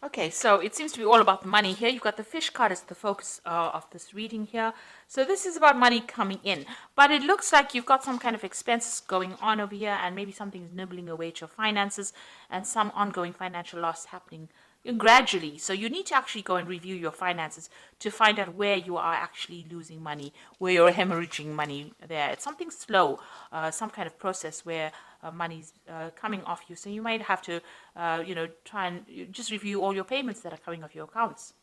Okay, so it seems to be all about the money here. You've got the fish card as the focus of this reading here. So this is about money coming in. But it looks like you've got some kind of expenses going on over here, and maybe something's nibbling away at your finances and some ongoing financial loss happening gradually. So you need to actually go and review your finances to find out where you are actually losing money, where you're hemorrhaging money there. It's something slow, some kind of process where money's coming off you. So you might have to, try and just review all your payments that are coming off your accounts.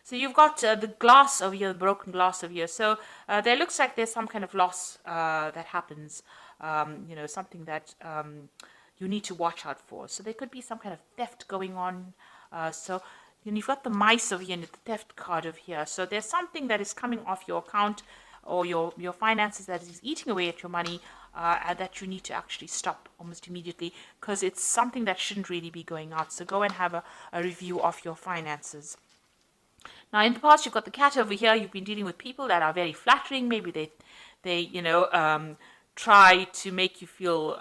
So you've got the glass over here, the broken glass over here. So there looks like there's some kind of loss that happens, something that you need to watch out for. So there could be some kind of theft going on. So then you've got the mice over here and the theft card over here. So there's something that is coming off your account or your finances that is eating away at your money, and that you need to actually stop almost immediately because it's something that shouldn't really be going out. So go and have a review of your finances. Now, in the past, you've got the cat over here. You've been dealing with people that are very flattering. Maybe they try to make you feel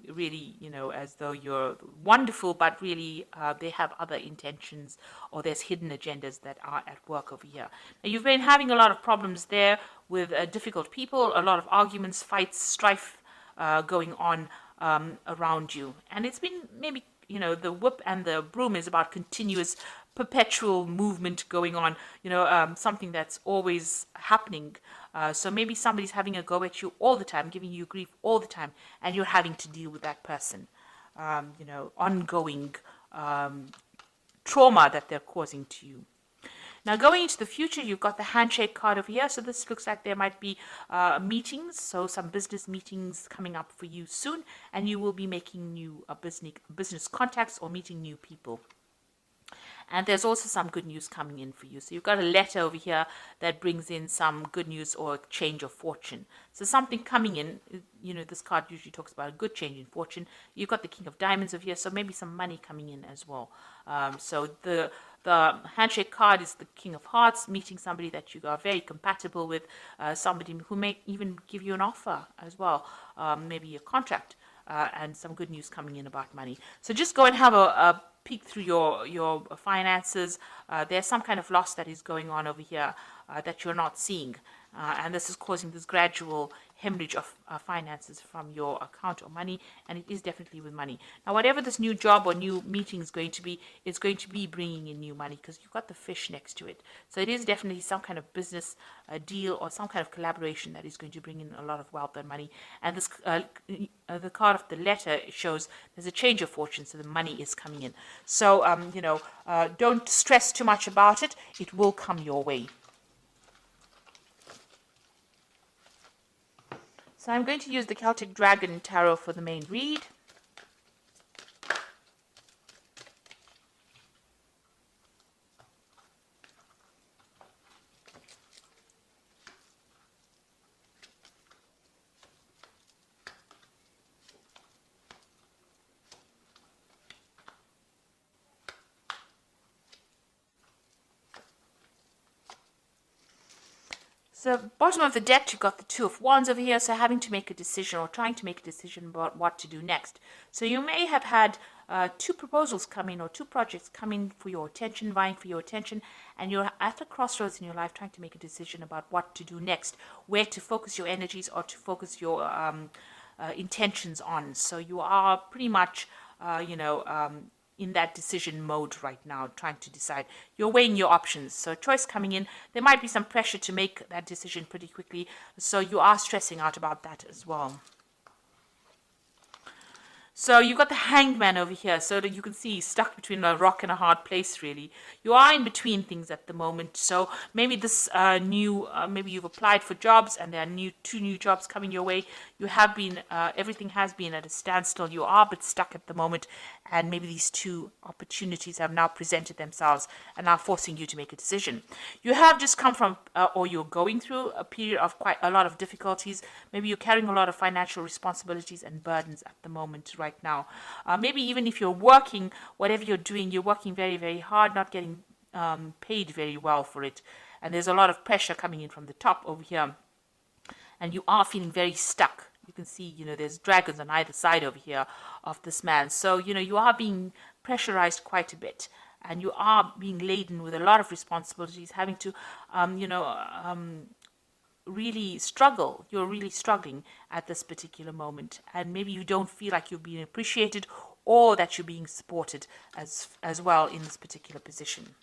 really, as though you're wonderful, but really they have other intentions or there's hidden agendas that are at work over here. Now, you've been having a lot of problems there with difficult people, a lot of arguments, fights, strife going on around you. And it's been maybe, the whip and the broom is about continuous perpetual movement going on, something that's always happening. So maybe somebody's having a go at you all the time, giving you grief all the time, and you're having to deal with that person. Ongoing trauma that they're causing to you. Now, going into the future, you've got the handshake card over here. So this looks like there might be meetings, so some business meetings coming up for you soon, and you will be making new business contacts or meeting new people. And there's also some good news coming in for you. So you've got a letter over here that brings in some good news or change of fortune. So something coming in, this card usually talks about a good change in fortune. You've got the King of Diamonds over here, so maybe some money coming in as well. So the handshake card is the King of Hearts, meeting somebody that you are very compatible with, somebody who may even give you an offer as well, maybe a contract. And some good news coming in about money. So just go and have a peek through your finances. There's some kind of loss that is going on over here that you're not seeing. And this is causing this gradual hemorrhage of finances from your account or money, and it is definitely with money. Now, whatever this new job or new meeting is going to be, it's going to be bringing in new money because you've got the fish next to it. So it is definitely some kind of business deal or some kind of collaboration that is going to bring in a lot of wealth and money. And this the card of the letter shows there's a change of fortune, so the money is coming in. So, don't stress too much about it. It will come your way. So I'm going to use the Celtic Dragon Tarot for the main read. So bottom of the deck, you've got the Two of Wands over here, so having to make a decision or trying to make a decision about what to do next. So you may have had two proposals come in or two projects come in for your attention, vying for your attention, and you're at a crossroads in your life trying to make a decision about what to do next, where to focus your energies or to focus your intentions on. So you are pretty much, in that decision mode right now, trying to decide. You're weighing your options. So choice coming in. There might be some pressure to make that decision pretty quickly. So you are stressing out about that as well. So you've got the Hanged Man over here, so that you can see he's stuck between a rock and a hard place, really. You are in between things at the moment, so maybe this maybe you've applied for jobs and there are two new jobs coming your way. You have been, everything has been at a standstill. You are a bit stuck at the moment, and maybe these two opportunities have now presented themselves and are forcing you to make a decision. You have just come from, or you're going through a period of quite a lot of difficulties. Maybe you're carrying a lot of financial responsibilities and burdens at the moment, right now. Maybe even if you're working, whatever you're doing, you're working very, very hard, not getting paid very well for it. And there's a lot of pressure coming in from the top over here. And you are feeling very stuck. You can see, there's dragons on either side over here of this man. So, you are being pressurized quite a bit. and you are being laden with a lot of responsibilities, having to, really struggle. You're really struggling at this particular moment, and maybe you don't feel like you're being appreciated or that you're being supported as well in this particular position.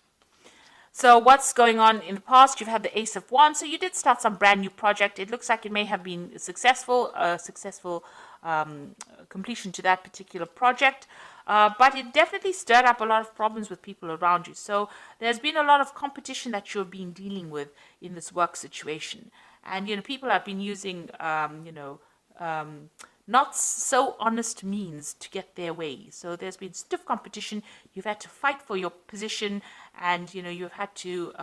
So what's going on in the past? You've had the Ace of Wands, so you did start some brand new project. It looks like it may have been successful, completion to that particular project. But it definitely stirred up a lot of problems with people around you. So there's been a lot of competition that you're being dealing with in this work situation. And, people have been using, not so honest means to get their way. So there's been stiff competition. You've had to fight for your position, and you've had to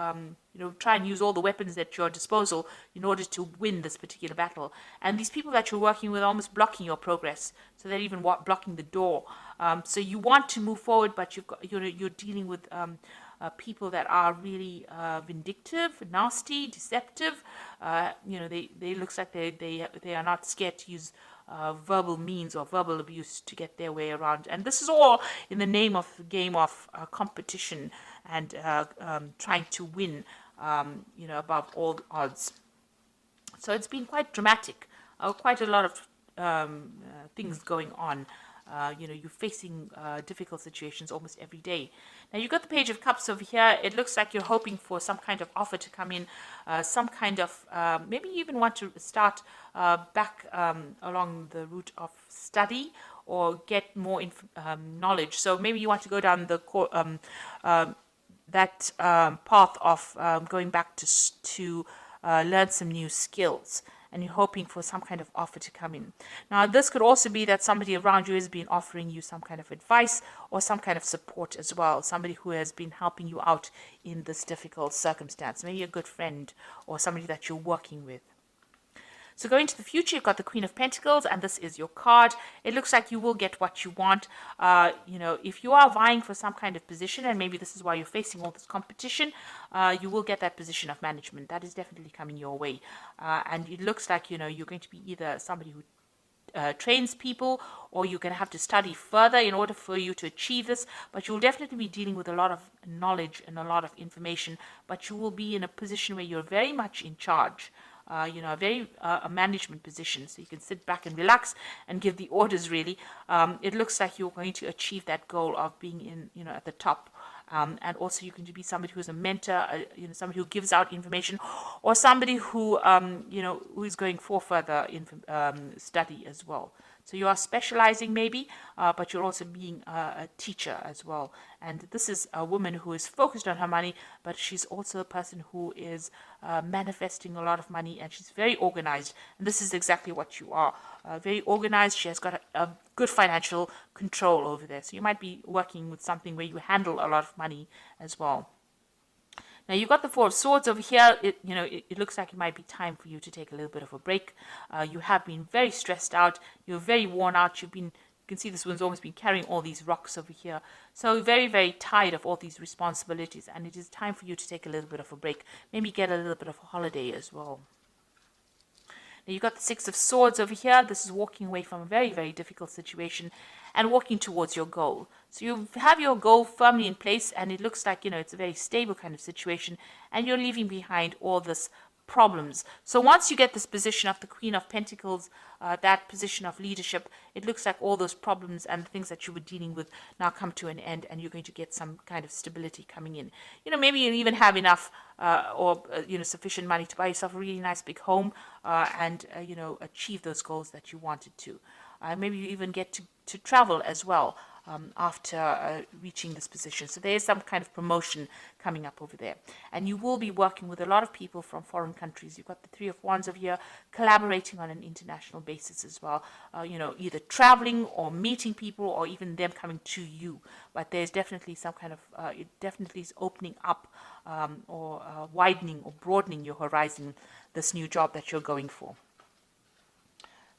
try and use all the weapons at your disposal in order to win this particular battle. And these people that you're working with are almost blocking your progress, so they're even blocking the door. So you want to move forward, but you're dealing with people that are really vindictive, nasty, deceptive. They looks like they are not scared to use verbal means or verbal abuse to get their way around. And this is all in the name of the game of competition and trying to win, above all odds. So it's been quite dramatic, quite a lot of things going on. You're facing difficult situations almost every day. Now, you've got the Page of Cups over here. It looks like you're hoping for some kind of offer to come in, some kind of, maybe you even want to start back along the route of study or get more knowledge. So maybe you want to go down the path of going back to learn some new skills, and you're hoping for some kind of offer to come in. Now, this could also be that somebody around you has been offering you some kind of advice or some kind of support as well, somebody who has been helping you out in this difficult circumstance, maybe a good friend or somebody that you're working with. So going to the future, you've got the Queen of Pentacles, and this is your card. It looks like you will get what you want. If you are vying for some kind of position, and maybe this is why you're facing all this competition, you will get that position of management. That is definitely coming your way. And it looks like, you're going to be either somebody who trains people, or you're going to have to study further in order for you to achieve this, but you'll definitely be dealing with a lot of knowledge and a lot of information, but you will be in a position where you're very much in charge. A management position, so you can sit back and relax and give the orders, really. It looks like you're going to achieve that goal of being at the top. And also you're going to be somebody who's a mentor, somebody who gives out information, or somebody who, who is going for further study as well. So you are specializing maybe, but you're also being a teacher as well. And this is a woman who is focused on her money, but she's also a person who is manifesting a lot of money, and she's very organized. And this is exactly what you are. Very organized. She has got a good financial control over there. So you might be working with something where you handle a lot of money as well. Now, you've got the Four of Swords over here. It looks like it might be time for you to take a little bit of a break. You have been very stressed out. You're very worn out. You can see this one's almost been carrying all these rocks over here. So very, very tired of all these responsibilities. And it is time for you to take a little bit of a break. Maybe get a little bit of a holiday as well. Now, you've got the Six of Swords over here. This is walking away from a very, very difficult situation and walking towards your goal. So you have your goal firmly in place, and it looks like, it's a very stable kind of situation, and you're leaving behind all this problems. So once you get this position of the Queen of Pentacles, that position of leadership, it looks like all those problems and the things that you were dealing with now come to an end, and you're going to get some kind of stability coming in. Maybe you even have enough sufficient money to buy yourself a really nice big home, and achieve those goals that you wanted to. Maybe you even get to travel as well after reaching this position. So there is some kind of promotion coming up over there. And you will be working with a lot of people from foreign countries. You've got the Three of Wands over here, collaborating on an international basis as well. Either traveling or meeting people, or even them coming to you. But there's definitely some kind of, it definitely is opening up or widening or broadening your horizon, this new job that you're going for.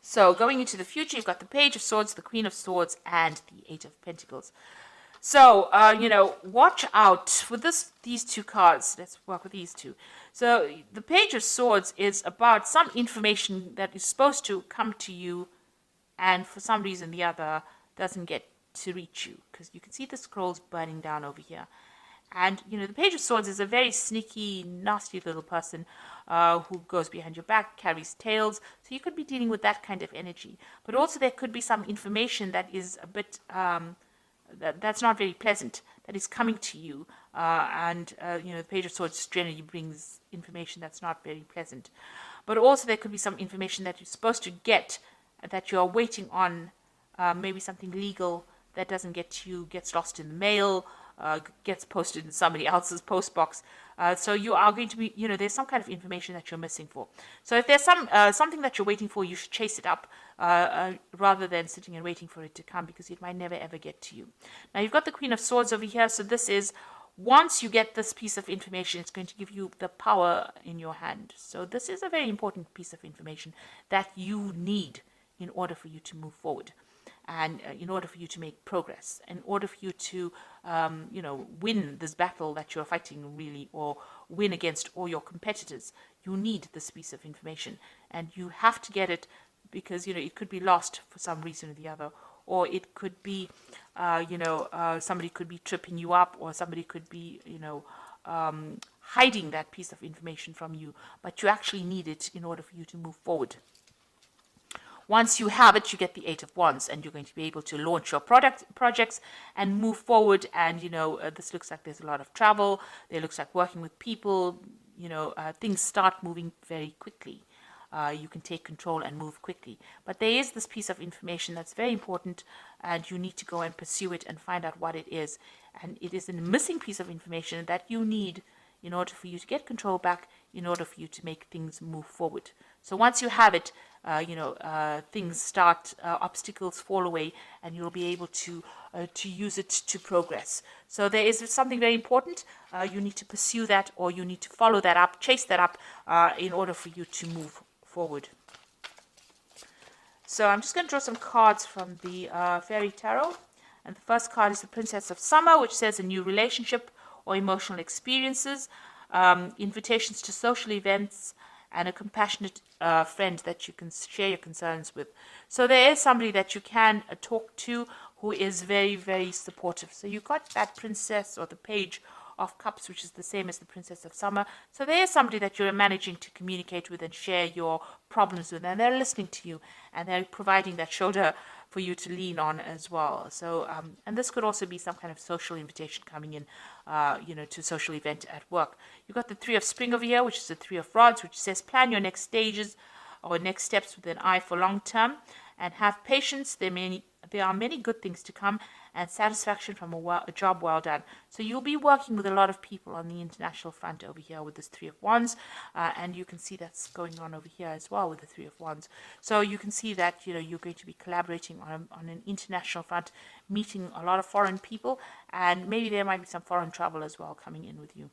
So going into the future, you've got the Page of Swords, the Queen of Swords, and the Eight of Pentacles. So, watch out for these two cards. Let's work with these two. So the Page of Swords is about some information that is supposed to come to you, and for some reason or the other doesn't get to reach you, because you can see the scrolls burning down over here. And, the Page of Swords is a very sneaky, nasty little person who goes behind your back, carries tales. So you could be dealing with that kind of energy. But also there could be some information that is a bit, that's not very pleasant, that is coming to you. The Page of Swords generally brings information that's not very pleasant. But also there could be some information that you're supposed to get, that you're waiting on, maybe something legal that doesn't get to you, gets lost in the mail, gets posted in somebody else's post box. So you are going to be, there's some kind of information that you're missing for. So if there's something that you're waiting for, you should chase it up rather than sitting and waiting for it to come, because it might never ever get to you. Now you've got the Queen of Swords over here. So this is, once you get this piece of information, it's going to give you the power in your hand. So this is a very important piece of information that you need in order for you to move forward. And in order for you to make progress, in order for you to, win this battle that you're fighting, really, or win against all your competitors, you need this piece of information. And you have to get it, because, it could be lost for some reason or the other. Or it could be, somebody could be tripping you up, or somebody could be, hiding that piece of information from you. But you actually need it in order for you to move forward. Once you have it, you get the Eight of Wands, and you're going to be able to launch your projects and move forward. And, this looks like there's a lot of travel. It looks like working with people. Things start moving very quickly. You can take control and move quickly. But there is this piece of information that's very important, and you need to go and pursue it and find out what it is. And it is a missing piece of information that you need in order for you to get control back, in order for you to make things move forward. So once you have it, things start, obstacles fall away, and you'll be able to use it to progress. So there is something very important. You need to pursue that, or you need to follow that up, chase that up, in order for you to move forward. So I'm just going to draw some cards from the Fairy Tarot. And the first card is the Princess of Summer, which says a new relationship or emotional experiences, invitations to social events, and a compassionate friend that you can share your concerns with. So there is somebody that you can talk to who is very, very supportive. So you got that Princess, or the Page of Cups, which is the same as the Princess of Summer. So there is somebody that you're managing to communicate with and share your problems with, and they're listening to you, and they're providing that shoulder for you to lean on as well. So, and this could also be some kind of social invitation coming in, to a social event at work. You've got the Three of Spring over here, which is the Three of Rods, which says plan your next stages or next steps with an eye for long term, and have patience. There are many good things to come, and satisfaction from a job well done. So you'll be working with a lot of people on the international front over here with this Three of Wands, and you can see that's going on over here as well with the Three of Wands. So you can see that you're going to be collaborating on an international front, meeting a lot of foreign people, and maybe there might be some foreign travel as well coming in with you.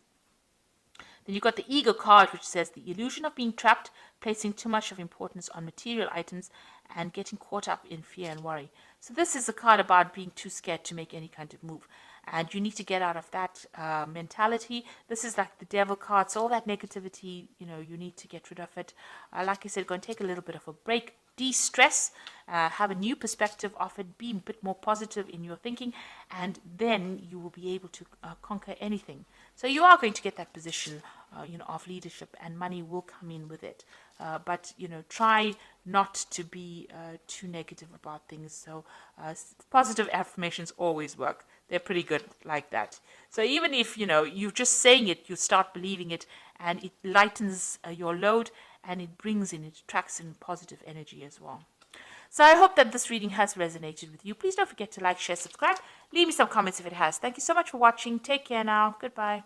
Then you've got the Ego card, which says the illusion of being trapped, placing too much of importance on material items, and getting caught up in fear and worry. So this is a card about being too scared to make any kind of move. And you need to get out of that mentality. This is like the Devil card. So all that negativity, you need to get rid of it. Like I said, go and take a little bit of a break. De-stress, have a new perspective of it, be a bit more positive in your thinking, and then you will be able to conquer anything. So you are going to get that position, of leadership, and money will come in with it. But try not to be too negative about things. So positive affirmations always work. They're pretty good like that. So even if you're just saying it, you start believing it, and it lightens your load, and it attracts in positive energy as well. So I hope that this reading has resonated with you. Please don't forget to like, share, subscribe. Leave me some comments if it has. Thank you so much for watching. Take care now. Goodbye.